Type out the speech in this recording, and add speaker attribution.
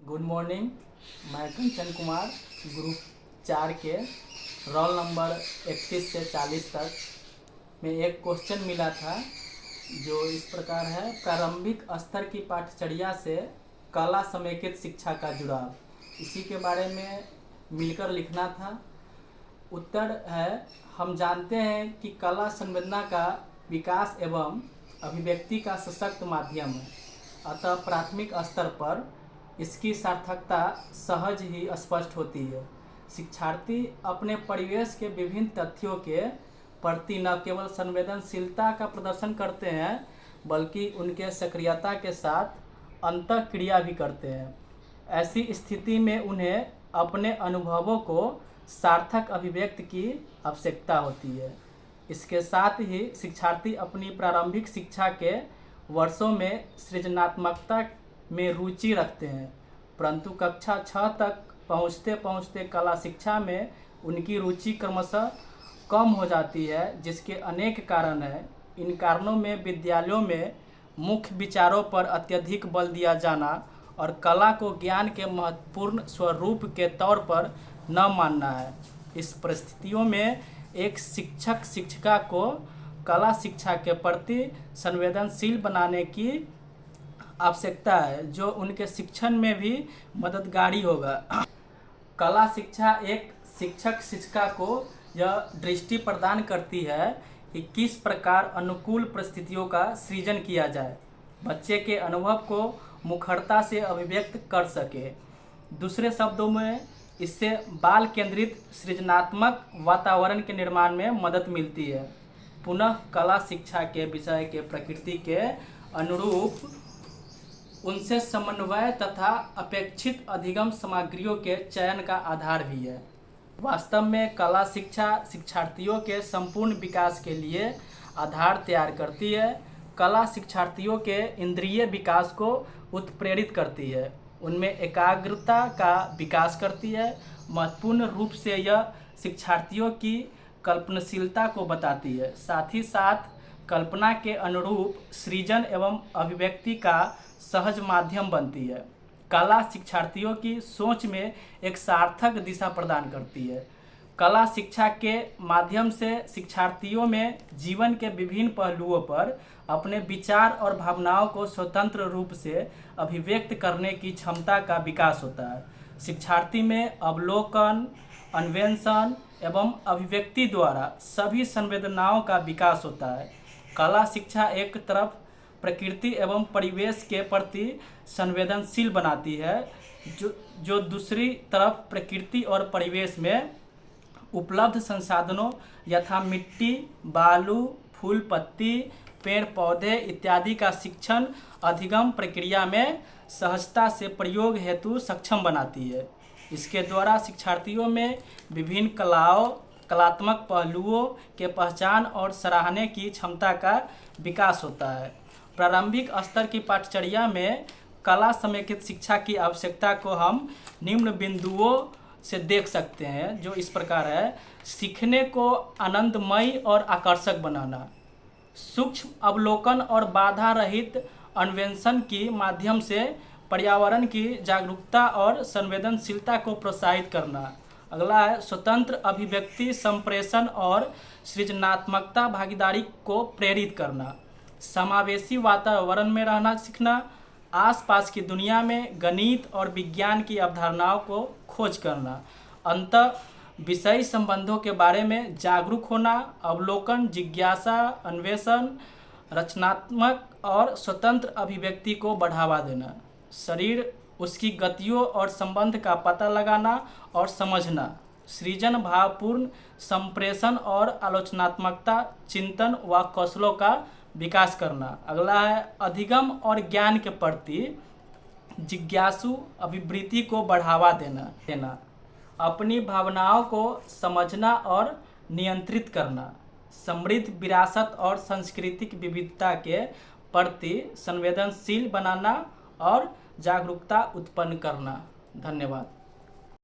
Speaker 1: Good morning. मैं कंचन Kumar group 4 के roll number 31 से 40 तक में एक क्वेश्चन मिला था जो इस प्रकार है। प्रारंभिक स्तर की पाठचर्या से कला समेकित शिक्षा का जुड़ाव, इसी के बारे में मिलकर लिखना था। उत्तर है, हम जानते हैं कि कला संवेदना का विकास एवं अभिव्यक्ति का सशक्त माध्यम है, अतः प्राथमिक स्तर पर इसकी सार्थकता सहज ही स्पष्ट होती है। शिक्षार्थी अपने परिवेश के विभिन्न तथ्यों के प्रति न केवल संवेदनशीलता का प्रदर्शन करते हैं बल्कि उनके सक्रियता के साथ अंतःक्रिया भी करते हैं। ऐसी स्थिति में उन्हें अपने अनुभवों को सार्थक अभिव्यक्त की आवश्यकता होती है। इसके साथ ही शिक्षार्थी अपनी प्रारंभिक शिक्षा के वर्षों में सृजनात्मकता में रुचि रखते हैं, परंतु कक्षा 6 तक पहुँचते पहुँचते कला शिक्षा में उनकी रुचि क्रमशः कम हो जाती है, जिसके अनेक कारण हैं। इन कारणों में विद्यालयों में मुख्य विचारों पर अत्यधिक बल दिया जाना और कला को ज्ञान के महत्वपूर्ण स्वरूप के तौर पर न मानना है। इस परिस्थितियों में एक शिक्षक शिक्षिका को कला शिक्षा के प्रति संवेदनशील बनाने की आवश्यकता है, जो उनके शिक्षण में भी मददगारी होगा। कला शिक्षा एक शिक्षक शिक्षिका को यह दृष्टि प्रदान करती है कि किस प्रकार अनुकूल परिस्थितियों का सृजन किया जाए, बच्चे के अनुभव को मुखरता से अभिव्यक्त कर सके। दूसरे शब्दों में इससे बाल केंद्रित सृजनात्मक वातावरण के निर्माण में मदद मिलती है। पुनः कला शिक्षा के विषय के प्रकृति के अनुरूप उनसे समन्वय तथा अपेक्षित अधिगम सामग्रियों के चयन का आधार भी है। वास्तव में कला शिक्षा शिक्षार्थियों के संपूर्ण विकास के लिए आधार तैयार करती है। कला शिक्षार्थियों के इंद्रिय विकास को उत्प्रेरित करती है, उनमें एकाग्रता का विकास करती है। महत्वपूर्ण रूप से यह शिक्षार्थियों की कल्पनाशीलता को बताती है, साथ ही साथ कल्पना के अनुरूप सृजन एवं अभिव्यक्ति का सहज माध्यम बनती है। कला शिक्षार्थियों की सोच में एक सार्थक दिशा प्रदान करती है। कला शिक्षा के माध्यम से शिक्षार्थियों में जीवन के विभिन्न पहलुओं पर अपने विचार और भावनाओं को स्वतंत्र रूप से अभिव्यक्त करने की क्षमता का विकास होता है। शिक्षार्थी में अवलोकन, अन्वेषण एवं अभिव्यक्ति द्वारा सभी संवेदनाओं का विकास होता है। कला शिक्षा एक तरफ प्रकृति एवं परिवेश के प्रति संवेदनशील बनाती है, जो दूसरी तरफ प्रकृति और परिवेश में उपलब्ध संसाधनों यथा मिट्टी, बालू, फूल पत्ती, पेड़ पौधे इत्यादि का शिक्षण अधिगम प्रक्रिया में सहजता से प्रयोग हेतु सक्षम बनाती है। इसके द्वारा शिक्षार्थियों में विभिन्न कलात्मक पहलुओं के पहचान और सराहने की क्षमता का विकास होता है। प्रारंभिक स्तर की पाठचर्या में कला समेकित शिक्षा की आवश्यकता को हम निम्न बिंदुओं से देख सकते हैं, जो इस प्रकार है। सीखने को आनंदमयी और आकर्षक बनाना, सूक्ष्म अवलोकन और बाधा रहित अन्वेषण के माध्यम से पर्यावरण की जागरूकता और संवेदनशीलता को प्रोत्साहित करना। अगला है स्वतंत्र अभिव्यक्ति, संप्रेषण और सृजनात्मकता भागीदारी को प्रेरित करना। समावेशी वातावरण में रहना सीखना, आसपास की दुनिया में गणित और विज्ञान की अवधारणाओं को खोज करना। अंतः विषय संबंधों के बारे में जागरूक होना, अवलोकन, जिज्ञासा, अन्वेषण, रचनात्मक और स्वतंत्र अभिव्यक्ति को बढ़ावा देना। शरीर, उसकी गतियों और संबंध का पता लगाना और समझना। सृजन, भावपूर्ण संप्रेषण और आलोचनात्मकता, चिंतन व कौशलों का विकास करना। अगला है अधिगम और ज्ञान के प्रति जिज्ञासु अभिवृत्ति को बढ़ावा देना। अपनी भावनाओं को समझना और नियंत्रित करना। समृद्ध विरासत और सांस्कृतिक विविधता के प्रति संवेदनशील बनाना और जागरूकता उत्पन्न करना। धन्यवाद।